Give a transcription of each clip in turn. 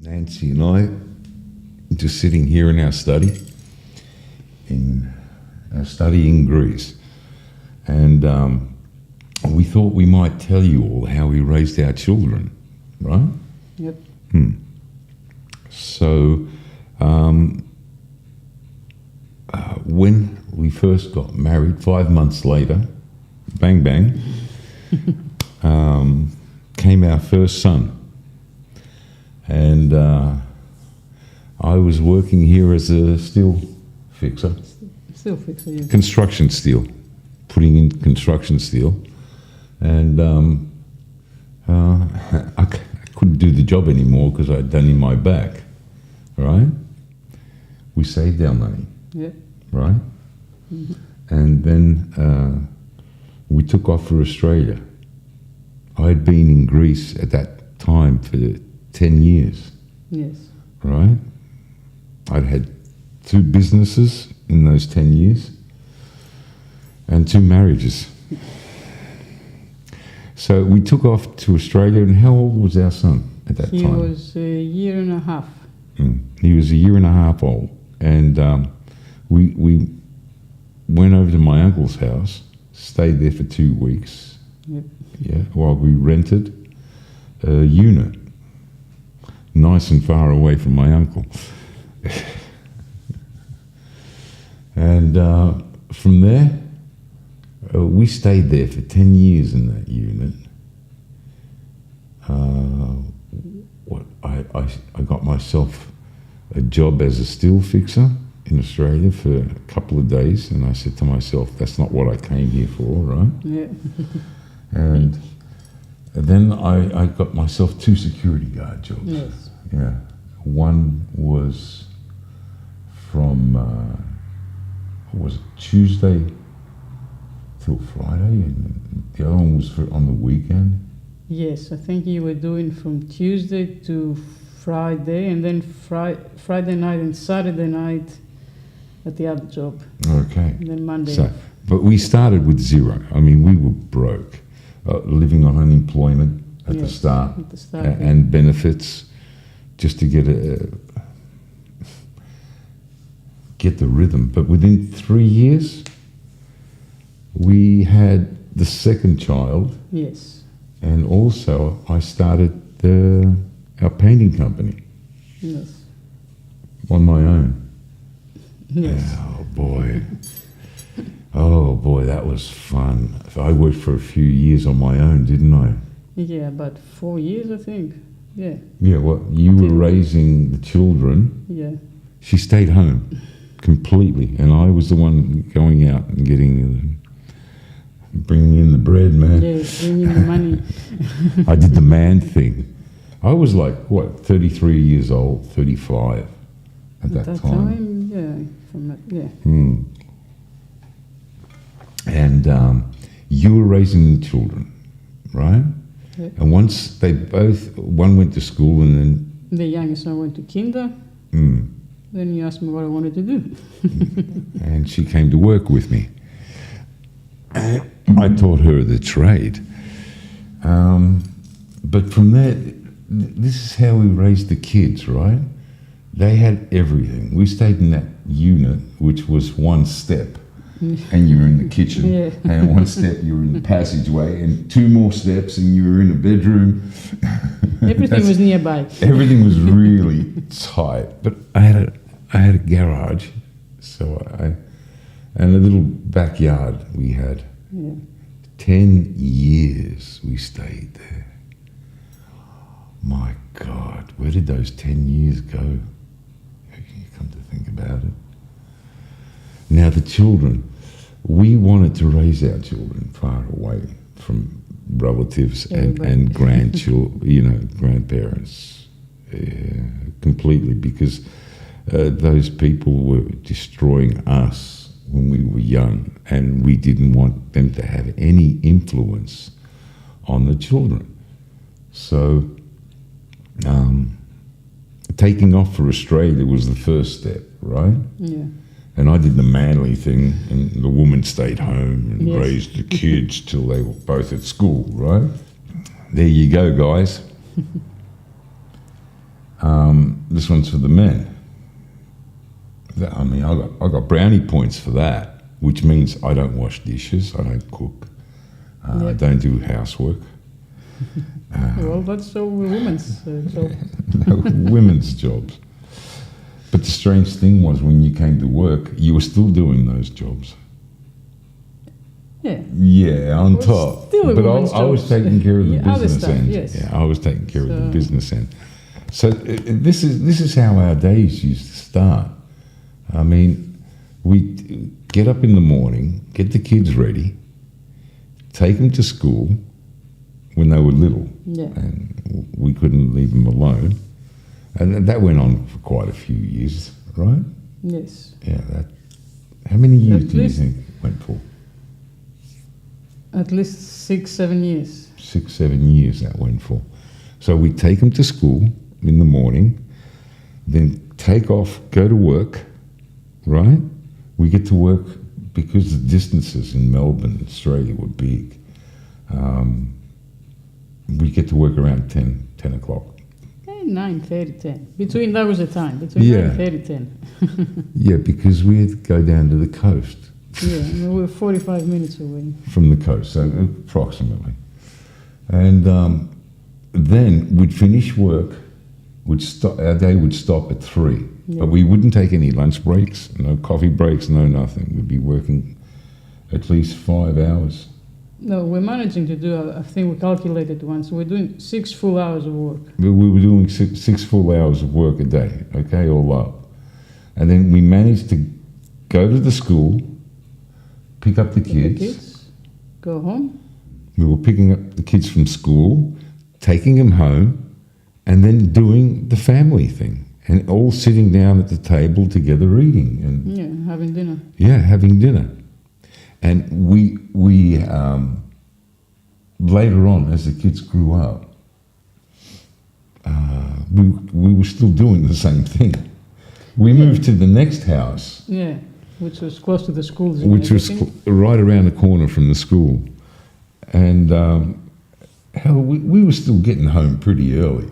Nancy and I just sitting here in our study, in Greece, and we thought we might tell you all how we raised our children, right? Yep. So when we first got married, 5 months later, bang bang, came our first son. And I was working here as a steel fixer. Steel fixer, yeah. Construction steel, putting in construction steel. And I couldn't do the job anymore because I'd done in my back, right? We saved our money, Yeah. right? Mm-hmm. And then we took off for Australia. I'd been in Greece at that time for 10 years, Yes. right? I'd had 2 businesses in those 10 years and 2 marriages. So we took off to Australia, and how old was our son at that He time? was a year and a half. He was a year and a half old, and we went over to my uncle's house, stayed there for 2 weeks, Yep. yeah, while we rented a unit, nice and far away from my uncle. And from there, we stayed there for 10 years in that unit. I got myself a job as a steel fixer in Australia for a couple of days, and I said to myself, that's not what I came here for, right? Yeah. And then I got myself 2 security guard jobs. Yes. Yeah. One was from was it Tuesday till Friday, and the other one was on the weekend. Yes, I think you were doing from Tuesday to Friday, and then Friday night and Saturday night at the other job. Okay. And then Monday. So, but we started with 0. I mean, we were broke, living on unemployment at the Yes, start, at the start, and benefits, just to get the rhythm. But within 3 years, we had the second child, Yes. and also I started our painting company Yes. on my own. Yes. Oh boy, that was fun. I worked for a few years on my own, didn't I? Yeah, about 4 years, I think. Yeah. Yeah, well, you were raising the children. Yeah. She stayed home completely, and I was the one going out and bringing in the bread, man. Yeah, bringing the money. I did the man thing. I was like, 33 years old, 35 at that time. Yeah. From that, yeah. And you were raising the children, right? Yeah. And once one went to school, and then The youngest one went to kinder. Then he asked me what I wanted to do. and she came to work with me. I taught her the trade. But from there, this is how we raised the kids, right? They had everything. We stayed in that unit, which was 1 step, and you were in the kitchen. Yeah. And 1 step, you were in the passageway, and 2 more steps, and you were in a bedroom. Everything was nearby. Everything was really tight. But I had a garage, and a little backyard we had. Yeah. 10 years we stayed there. My God, where did those 10 years go? You come to think about it. Now the children, we wanted to raise our children far away from relatives and grandchildren, grandparents, completely, because those people were destroying us when we were young, and we didn't want them to have any influence on the children. So taking off for Australia was the first step, right? Yeah. And I did the manly thing, and the woman stayed home and Yes. raised the kids till they were both at school, right? There you go, guys. this one's for the men. I mean, I got brownie points for that, which means I don't wash dishes, I don't cook, I don't do housework. Well, that's a woman's job. No, women's jobs. But the strange thing was, when you came to work, you were still doing those jobs. Yeah. Yeah, on Well, top. still a But woman's I was job. taking care of the Yeah, other business stuff, end. yes. Yeah, I was taking care of the So- business end. So this is how our days used to start. I mean, we'd get up in the morning, get the kids ready, take them to school when they were little, Yeah. and we couldn't leave them alone. And that went on for quite a few years, right? Yes. Yeah. How many years At do you least- think it went for? At least 6-7 years. 6-7 years that went for. So we take them to school in the morning, then take off, go to work, right? We get to work because the distances in Melbourne, Australia were big. We get to work around 10 o'clock. 9:30, 10. Between, that was the time. Between Yeah. 9:30, 10. Yeah, because we had to go down to the coast, Yeah, and we were 45 minutes away. from the coast, so approximately. And then we'd finish work, our day would stop at 3. Yeah. But we wouldn't take any lunch breaks, no coffee breaks, no nothing. We'd be working at least 5 hours. No, we're managing to do, I think we calculated once, we're doing 6 full hours of work. We were doing six full hours of work a day, okay, all up. And then we managed to go to the school, pick up the Pick the kids. kids, go home. We were picking up the kids from school, taking them home, and then doing the family thing. And all sitting down at the table together eating and Yeah, having dinner. having dinner. And we later on, as the kids grew up, we were still doing the same thing. We moved to the next house, Yeah, which was close to the schools. and which was everything. right around the corner from the school. And hell, we were still getting home pretty early.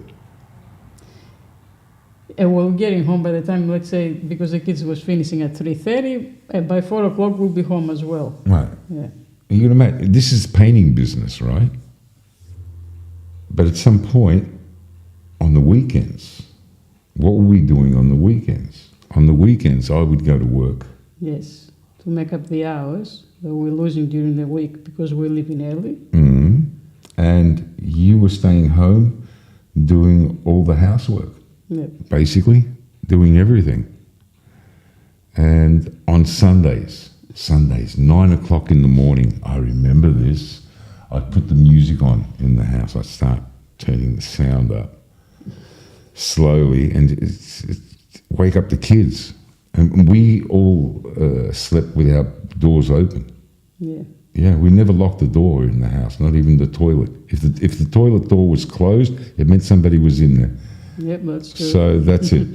And we were getting home by the time, let's say, because the kids was finishing at 3:30, and by 4 o'clock we'll be home as well. Right. Yeah. You can imagine, this is painting business, right? But at some point, on the weekends, what were we doing on the weekends? On the weekends, I would go to work. Yes, to make up the hours that we're losing during the week because we're leaving early. And you were staying home doing all the housework, Yeah. basically, doing everything. And on Sundays, 9 o'clock in the morning, I remember this, I'd put the music on in the house. I'd start turning the sound up slowly and wake up the kids. And we all slept with our doors open. Yeah. Yeah, we never locked the door in the house, not even the toilet. If the toilet door was closed, it meant somebody was in there. Yep, that's true. So that's it.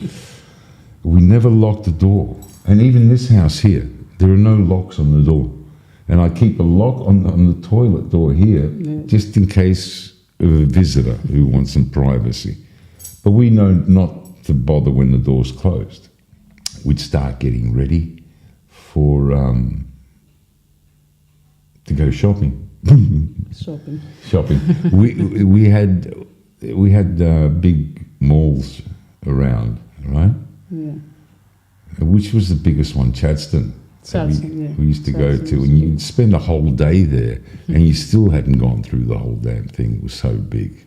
We never locked the door. And even this house here, there are no locks on the door. And I keep a lock on the toilet door here, Yeah. just in case of a visitor who wants some privacy. But we know not to bother when the door's closed. We'd start getting ready for to go shopping. Shopping. Shopping. we had big malls around, right? Yeah. Which was the biggest one? Chadstone. that Chadstone, yeah. we used to go Chadstone to, was and big. you'd spend a whole day there, and you still hadn't gone through the whole damn thing. It was so big.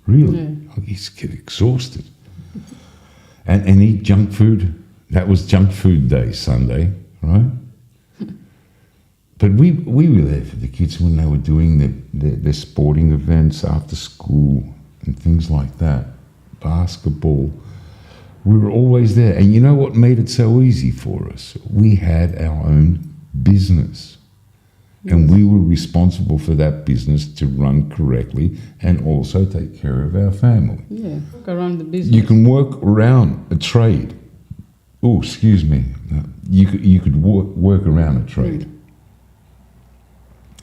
Really, Yeah. I used to get exhausted. And eat junk food. That was junk food day, Sunday, right? But we were there for the kids when they were doing their sporting events after school and things like that, basketball. We were always there. And you know what made it so easy for us? We had our own business. And we were responsible for that business to run correctly and also take care of our family. Yeah. Look around the business. You can work around a trade. Oh, excuse me. No, you could work around a trade.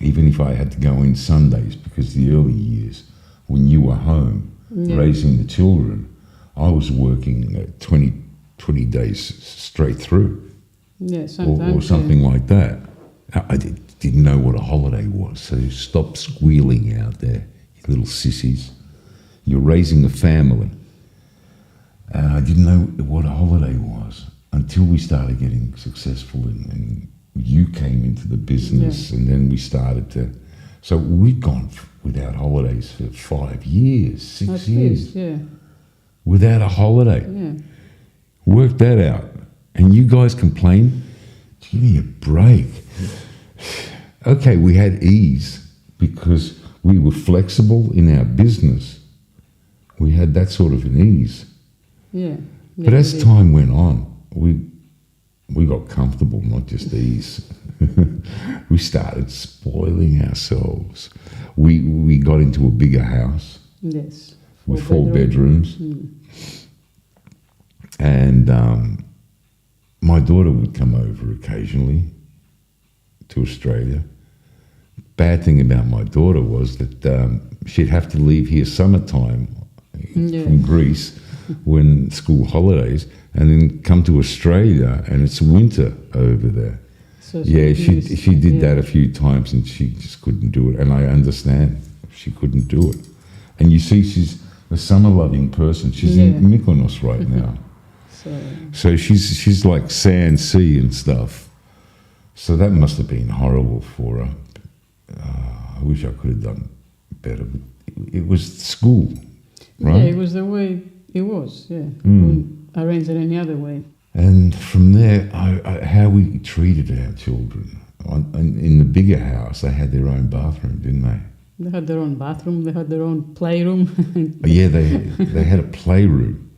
Even if I had to go in Sundays, because the early years when you were home Yeah. raising the children, I was working 20 days straight through, Yeah, sometimes. or something like that. I didn't know what a holiday was, so stop squealing out there, you little sissies. You're raising a family. And I didn't know what a holiday was until we started getting successful and you came into the business, and then we started to. So we'd gone without holidays for 5 years, 6 At years, least, yeah, without a holiday. yeah. Work that out. And you guys complain, give me a break. Okay, we had ease because we were flexible in our business. We had that sort of an ease. Yeah. But as time went on, we got comfortable, not just ease. We started spoiling ourselves. We got into a bigger house Yes. with 4 bedrooms. And my daughter would come over occasionally to Australia. Bad thing about my daughter was that she'd have to leave here summertime from Greece when school holidays, and then come to Australia and it's winter over there. So She did that a few times and she just couldn't do it, and I understand she couldn't do it. And you see, she's a summer-loving person. She's in Mykonos right now. So she's like sand, sea and stuff. So that must have been horrible for her. I wish I could have done better. But it was school, right? Yeah, it was the way it was, yeah. Couldn't arrange it any other way. And from there, how we treated our children. In the bigger house, they had their own bathroom, didn't they? They had their own bathroom, they had their own playroom. Yeah, they had a playroom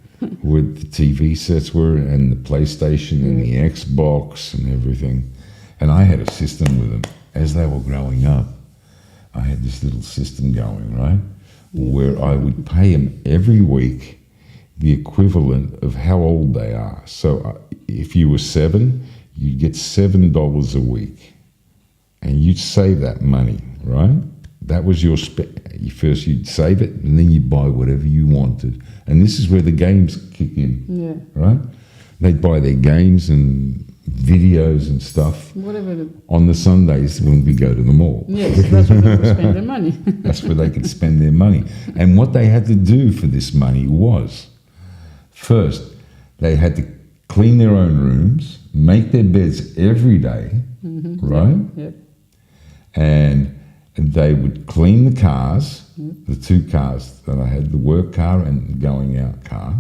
where the TV sets were and the PlayStation and the Xbox and everything. And I had a system with them. As they were growing up, I had this little system going, right? Where I would pay them every week the equivalent of how old they are. So if you were 7, you'd get $7 a week. And you'd save that money, right? That was your first you'd save it, and then you'd buy whatever you wanted. And this is where the games kick in, right? They'd buy their games and videos and stuff on the Sundays when we go to the mall. Yes, that's where they would spend their money. That's where they could spend their money. And what they had to do for this money was, first, they had to clean their own rooms, make their beds every day, right? Yep. And they would clean the cars, the 2 cars that I had, the work car and the going out car.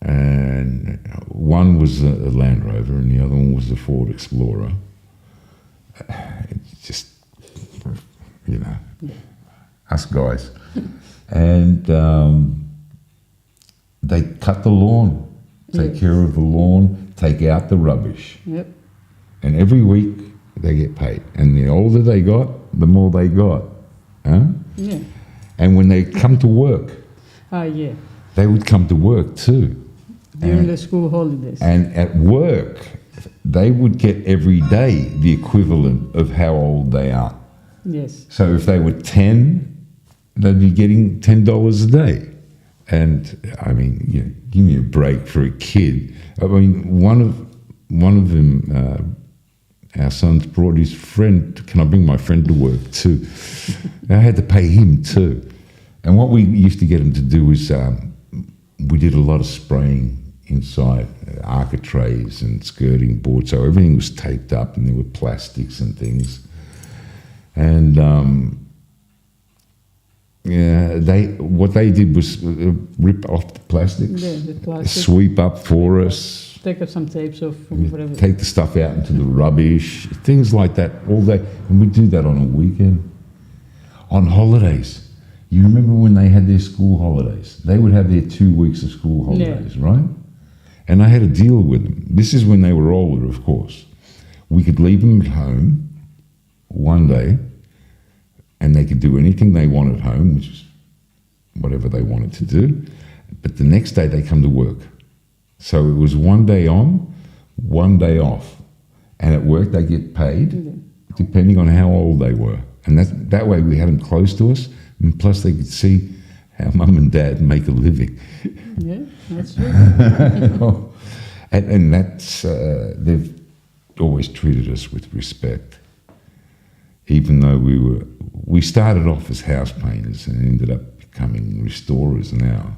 And one was a Land Rover and the other one was a Ford Explorer. It's just, us guys. And they cut the lawn, take care of the lawn, take out the rubbish. Yep. And every week they get paid. And the older they got, the more they got. Huh? Yeah. And when they come to work, they would come to work too. During the school holidays. And at work, they would get every day the equivalent of how old they are. Yes. So if they were 10, they'd be getting $10 a day. And I mean, give me a break for a kid. I mean, one of them, our sons brought his friend. Can I bring my friend to work too? I had to pay him too. And what we used to get him to do is we did a lot of spraying inside architraves and skirting boards, so everything was taped up and there were plastics and things. And what they did was rip off the plastics, sweep up for us, take up some tapes off from whatever. Take the stuff out into the rubbish, things like that all day. And we do that on a weekend. On holidays, you remember when they had their school holidays? They would have their 2 weeks of school holidays, right? And I had a deal with them. This is when they were older, of course. We could leave them at home one day, and they could do anything they wanted at home, which is whatever they wanted to do. But the next day they come to work. So it was 1 day on, 1 day off. And at work they get paid depending on how old they were. And that way we had them close to us, and plus they could see how mum and dad make a living. Yeah, that's true. And that's, they've always treated us with respect. Even though we started off as house painters and ended up becoming restorers now.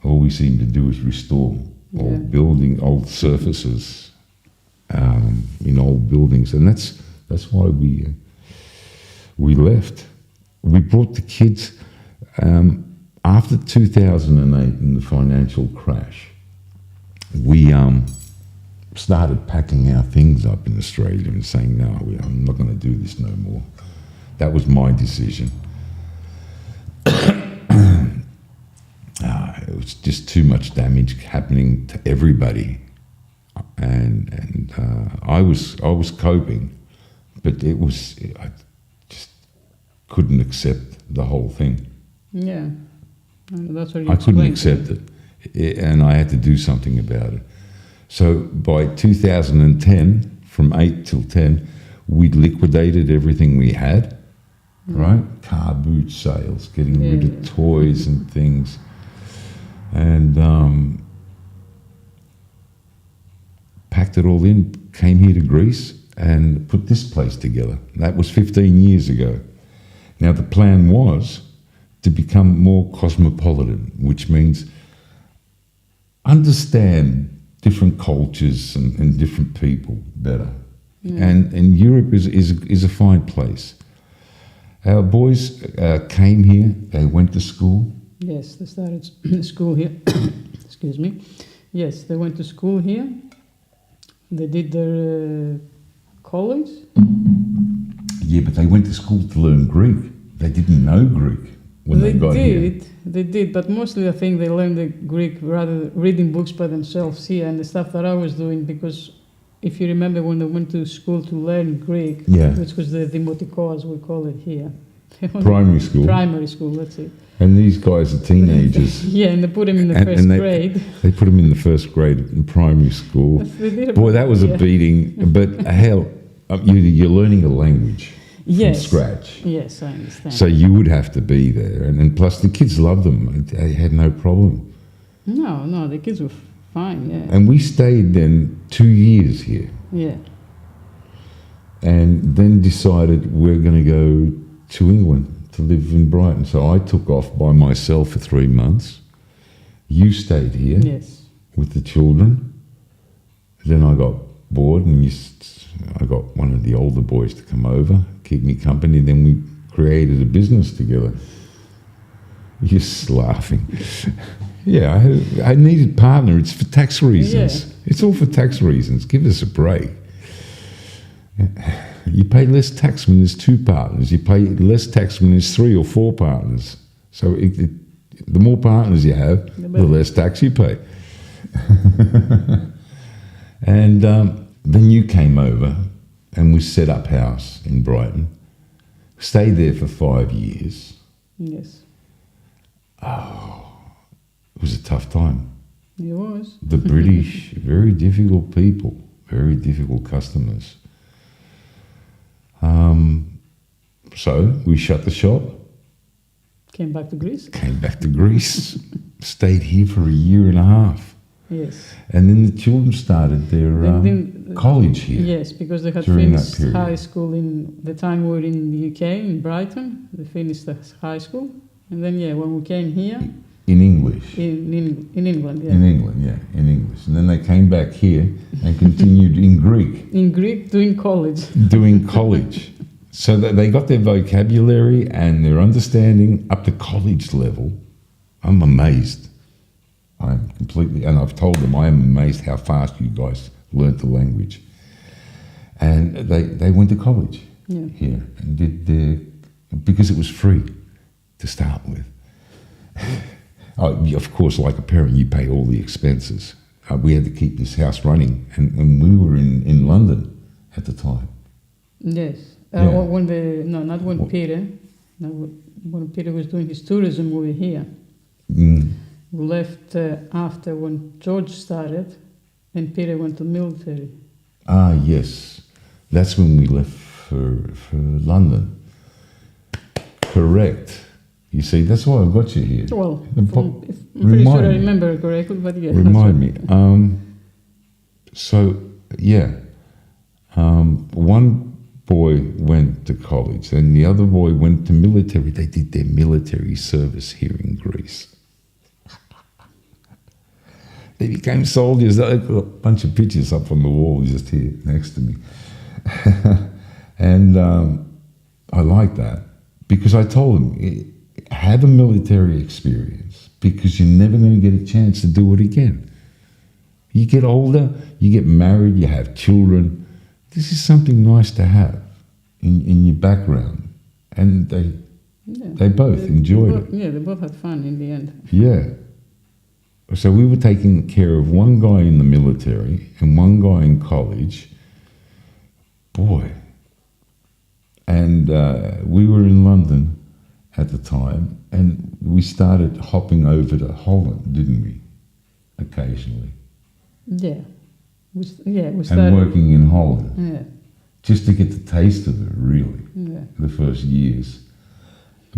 All we seem to do is restore old old surfaces in old buildings, and that's why we left. We brought the kids after 2008 in the financial crash. We started packing our things up in Australia and saying, no, I'm not going to do this no more. That was my decision. It was just too much damage happening to everybody, and I was coping, but I just couldn't accept the whole thing. Yeah, that's what you I couldn't explained. accept it, and I had to do something about it. So by 2010, from 8 till 10, we'd liquidated everything we had, right? Car boot sales, getting rid of toys and things. And packed it all in, came here to Greece and put this place together. That was 15 years ago. Now the plan was to become more cosmopolitan, which means understand different cultures and different people better. And Europe is a fine place. Our boys came here, they went to school. Yes, they started school here. Excuse me. Yes, they went to school here. They did their college. Yeah, but they went to school to learn Greek. They didn't know Greek when they got here. They did, but mostly I think they learned the Greek rather reading books by themselves here, and the stuff that I was doing, because if you remember when they went to school to learn Greek, which was the Δημοτικό, as we call it here. Primary school. Primary school, that's it. And these guys are teenagers. Yeah, and they put him in the first grade. They put him in the first grade in primary school. Boy, that was a beating. But hell, you're learning a language from scratch. Yes, I understand. So you would have to be there. And plus the kids loved them. They had no problem. No, the kids were fine, yeah. And we stayed then 2 years here. Yeah. And then decided we're going to go to England to live in Brighton. So I took off by myself for 3 months. You stayed here with the children. Then I got bored and I got one of the older boys to come over, keep me company. Then we created a business together. You're just laughing. Yeah, I needed a partner. It's for tax reasons. Yeah. It's all for tax reasons. Give us a break. You pay less tax when there's 2 partners. You pay less tax when there's 3 or 4 partners. So the more partners you have, the less tax you pay. And then you came over and we set up house in Brighton. Stayed there for 5 years. Yes. Oh, it was a tough time. It was. The British, very difficult people, very difficult customers. So we shut the shop. Came back to Greece. Came back to Greece. Stayed here for a year and a half. Yes. And then the children started their college here. Yes, because they had during finished that period. high school in the time we were in the UK, in Brighton. They finished the high school. And then, when we came here... In English. In England, yeah. In England, yeah, in English. And then they came back here and continued in Greek. In Greek, doing college. Doing college. So that they got their vocabulary and their understanding up to college level. I'm amazed. I'm completely, and I've told them I am amazed how fast you guys learnt the language. And they went to college here and because it was free to start with. Of course, like a parent, you pay all the expenses. We had to keep this house running, and we were in London at the time. Yes. When Peter. No, when Peter was doing his tourism, we were here. Mm. We left after when George started, and Peter went to the military. Ah, yes. That's when we left for London. Correct. You see, that's why I got you here. Well, The I'm pop- pretty sure I remind me. remember correctly, but yeah. Remind me. So, yeah. One boy went to college and the other boy went to military. They did their military service here in Greece. They became soldiers. I've got a bunch of pictures up on the wall just here next to me. And I like that because I told them, have a military experience because you're never going to get a chance to do it again. You get older, you get married, you have children. This is something nice to have in your background. And they both enjoyed it. Yeah, they both had fun in the end. Yeah. So we were taking care of one guy in the military and one guy in college. Boy. And we were in London at the time and we started hopping over to Holland, didn't we? Occasionally. Yeah. We started. And working in Holland. Yeah. Just to get the taste of it, really. Yeah. The first years.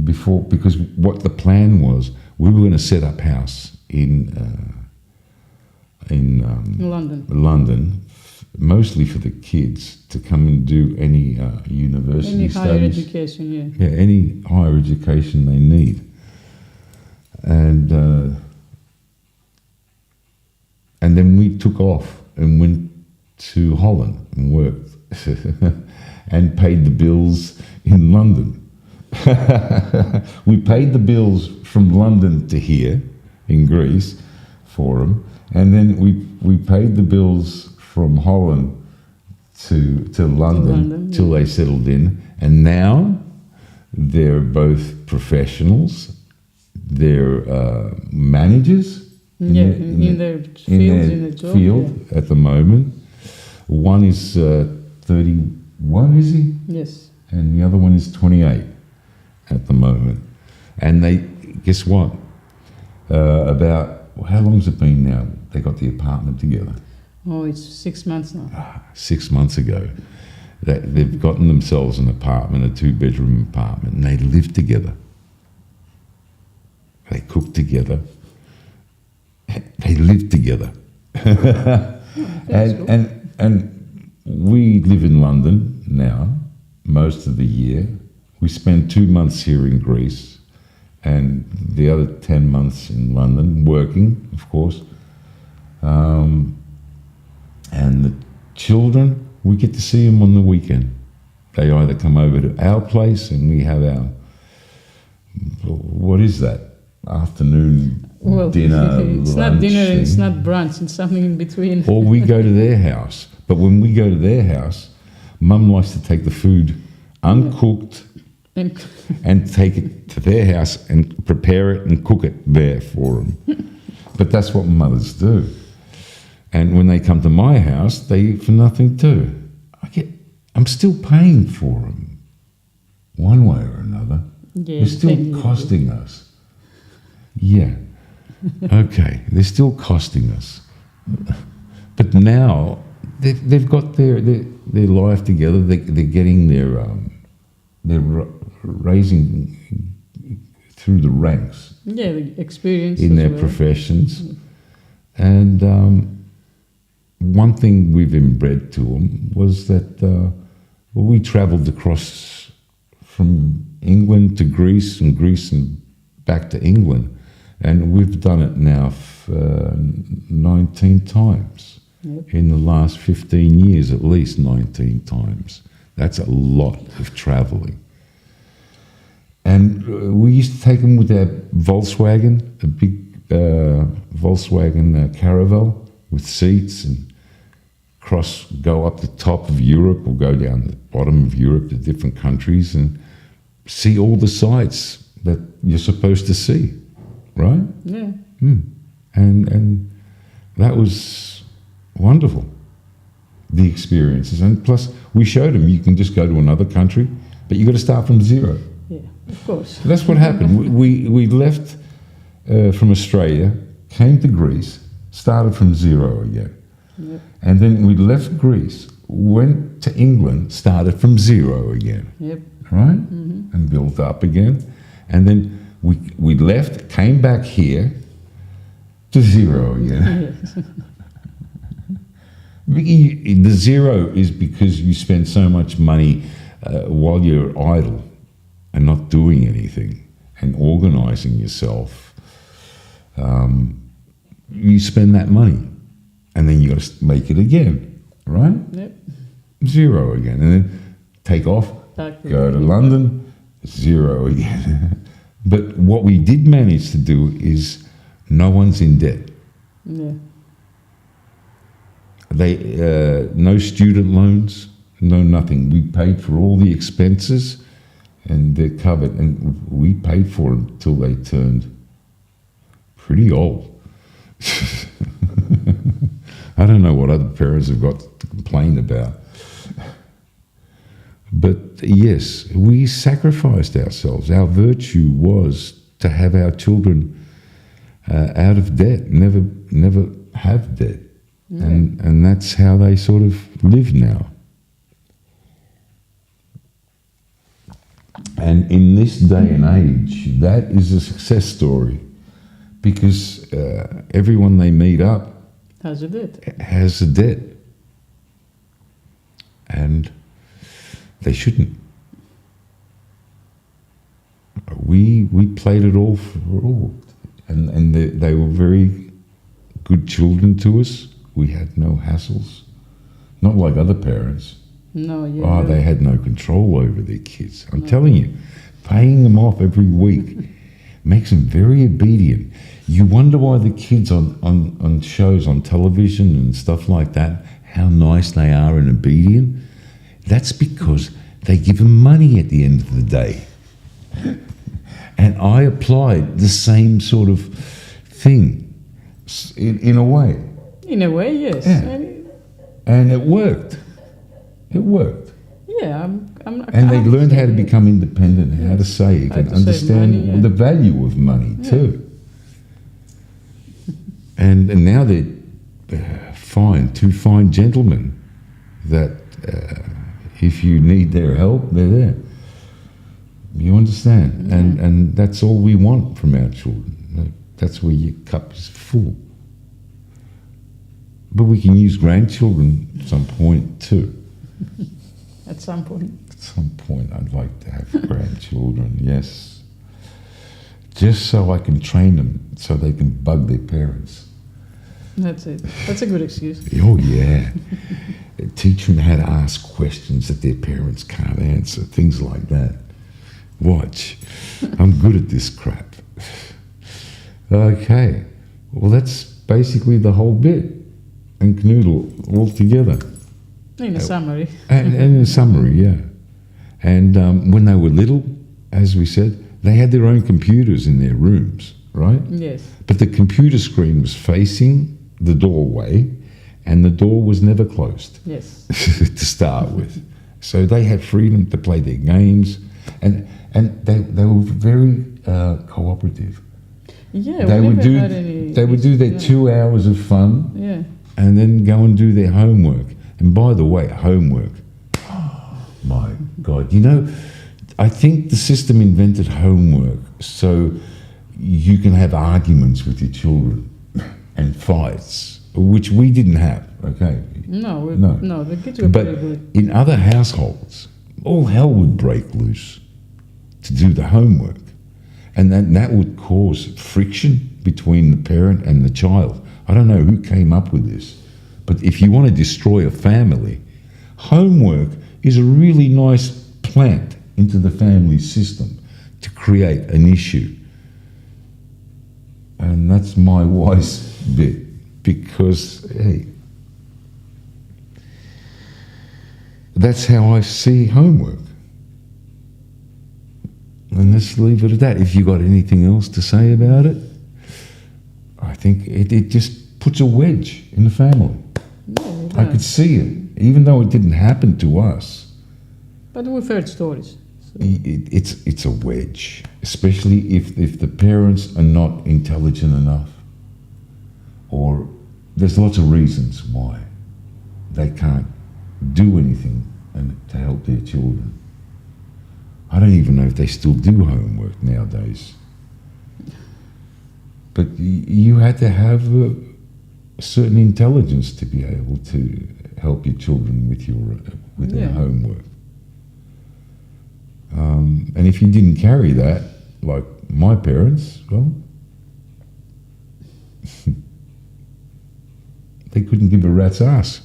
Because what the plan was, we were going to set up house in London, mostly for the kids to come and do any university Any studies. higher education, yeah. Yeah, any higher education they need. And then we took off and went to Holland and worked and paid the bills in London. We paid the bills from London to here in Greece for them, and then we paid the bills from Holland to London till they settled in, and now they're both professionals. They're managers in their fields, in the job. Field at the moment. One is 31, is he? Yes. And the other one is 28 at the moment. And they, guess what? About, how long's it been now? They got the apartment together. Oh, it's 6 months now. 6 months ago. They've gotten themselves an apartment, a 2-bedroom apartment, and they live together. They cook together. They live together. And we live in London now, most of the year. We spend 2 months here in Greece and the other 10 months in London, working, of course. And the children, we get to see them on the weekend. They either come over to our place and we have our, what is that? Afternoon dinner, it's lunch not dinner, thing. it's not brunch, it's something in between. Or we go to their house. But when we go to their house, Mum likes to take the food uncooked and take it to their house and prepare it and cook it there for them. But that's what mothers do. And when they come to my house, they eat for nothing too. I'm still paying for them, one way or another. Yeah, they're still costing us. Yeah. Okay, they're still costing us. But now they've got their life together. They're getting they're raising through the ranks. Yeah, the experience in their professions. And one thing we've inbred to them was that we travelled across from England to Greece and Greece and back to England. And we've done it now 19 times. Yep. In the last 15 years, at least 19 times. That's a lot of travelling. And we used to take them with our Volkswagen, a big Volkswagen Caravelle with seats, and go up the top of Europe or go down the bottom of Europe to different countries and see all the sights that you're supposed to see, right? Yeah. And that was wonderful, the experiences. And plus, we showed them you can just go to another country, but you've got to start from zero. Yeah, of course. So that's what happened. We left from Australia, came to Greece, started from zero again. Yep. And then we left Greece, went to England, started from zero again. Yep. Right? Mm-hmm. And built up again. And then We left, came back here to zero again. Yes. The zero is because you spend so much money while you're idle and not doing anything and organising yourself. You spend that money and then you got to make it again, right? Yep. Zero again. And then take off, go to London, zero again. But what we did manage to do is no one's in debt. Yeah. No student loans, no nothing. We paid for all the expenses and they're covered. And we paid for them until they turned pretty old. I don't know what other parents have got to complain about. But yes, we sacrificed ourselves. Our virtue was to have our children out of debt, never have debt. Yeah. And that's how they sort of live now. And in this day and age, that is a success story because everyone they meet up has a debt. Has a debt. And they shouldn't. We played it all for all. And they were very good children to us. We had no hassles. Not like other parents. No, yeah. Oh, they had no control over their kids. I'm telling you, paying them off every week makes them very obedient. You wonder why the kids on shows on television and stuff like that, how nice they are and obedient. That's because they give them money at the end of the day. And I applied the same sort of thing in a way. In a way, yes. Yeah. And it worked. It worked. Yeah, and they learned how to become independent, how to save, and understand money, the value of money too. And now they're two fine gentlemen that if you need their help, they're there. You understand? Yeah. And that's all we want from our children. That's where your cup is full. But we can use grandchildren at some point too. At some point. At some point, I'd like to have grandchildren, yes. Just so I can train them so they can bug their parents. That's it. That's a good excuse. Oh, yeah. Teach them how to ask questions that their parents can't answer, things like that. Watch. I'm good at this crap. Okay. Well, that's basically the whole bit. And Canoodle all together. In a summary. And in a summary, yeah. And when they were little, as we said, they had their own computers in their rooms, right? Yes. But the computer screen was facing the doorway and the door was never closed. Yes. To start with. So they had freedom to play their games and they were very cooperative. Yeah, they would do their 2 hours of fun. Yeah. And then go and do their homework. And by the way, homework. Oh, my God. You know, I think the system invented homework so you can have arguments with your children and fights, which we didn't have, okay? No, the kids were but pretty good. In other households, all hell would break loose to do the homework. And that would cause friction between the parent and the child. I don't know who came up with this, but if you want to destroy a family, homework is a really nice plant into the family system to create an issue. And that's my wise bit, because, hey, that's how I see homework. And let's leave it at that. If you got anything else to say about it, I think it just puts a wedge in the family. Yeah, I could see it, even though it didn't happen to us. But we've heard stories. So. It's a wedge, especially if the parents are not intelligent enough, or there's lots of reasons why they can't do anything to help their children. I don't even know if they still do homework nowadays. But you had to have a certain intelligence to be able to help your children with their homework. And if you didn't carry that, like my parents, well, they couldn't give a rat's ass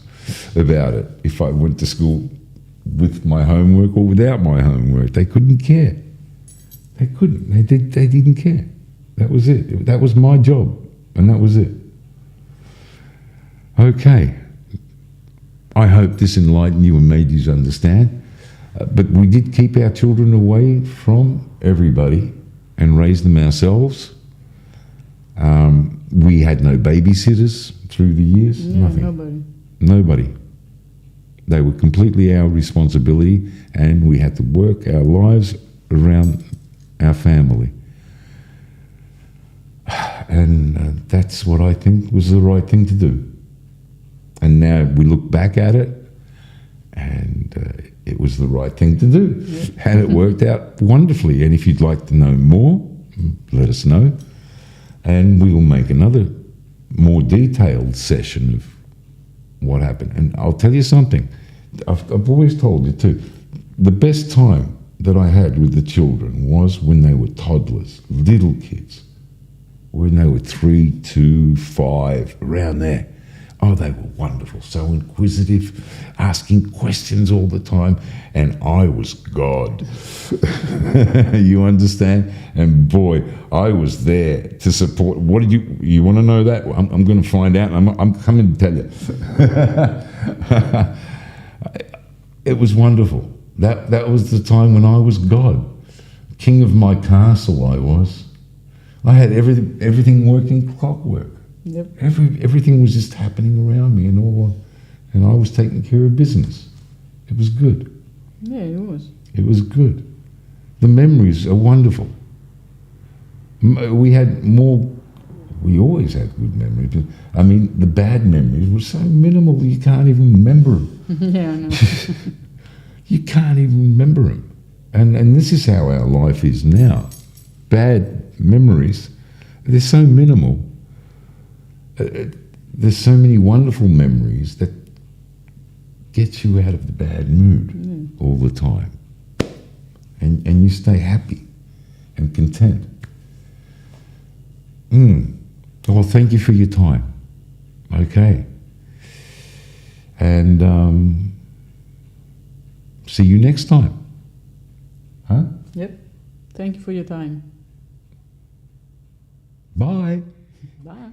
about it if I went to school with my homework or without my homework. They couldn't care. They couldn't. They didn't care. That was it. That was my job, and that was it. Okay. I hope this enlightened you and made you understand. But we did keep our children away from everybody and raise them ourselves. We had no babysitters through the years. Yeah, nothing. Nobody. They were completely our responsibility, and we had to work our lives around our family. And that's what I think was the right thing to do. And now we look back at it, and it was the right thing to do. Yeah. And it worked out wonderfully. And if you'd like to know more, let us know. And we will make another more detailed session of what happened. And I'll tell you something. I've always told you too. The best time that I had with the children was when they were toddlers, little kids. When they were 3, 2, 5, around there. Oh, they were wonderful, so inquisitive, asking questions all the time, and I was God. You understand? And boy, I was there to support. What did you want to know that? I'm going to find out, and I'm coming to tell you. It was wonderful. That was the time when I was God. King of my castle I was. I had everything working clockwork. Yep. Everything was just happening around me, and I was taking care of business. It was good. Yeah, it was. It was good. The memories are wonderful. We had more. We always had good memories. But, I mean, the bad memories were so minimal you can't even remember them. Yeah, I know. You can't even remember them. And this is how our life is now. Bad memories, they're so minimal. There's so many wonderful memories that get you out of the bad mood all the time. And you stay happy and content. Well, thank you for your time. Okay. And see you next time. Huh? Yep. Thank you for your time. Bye. Bye.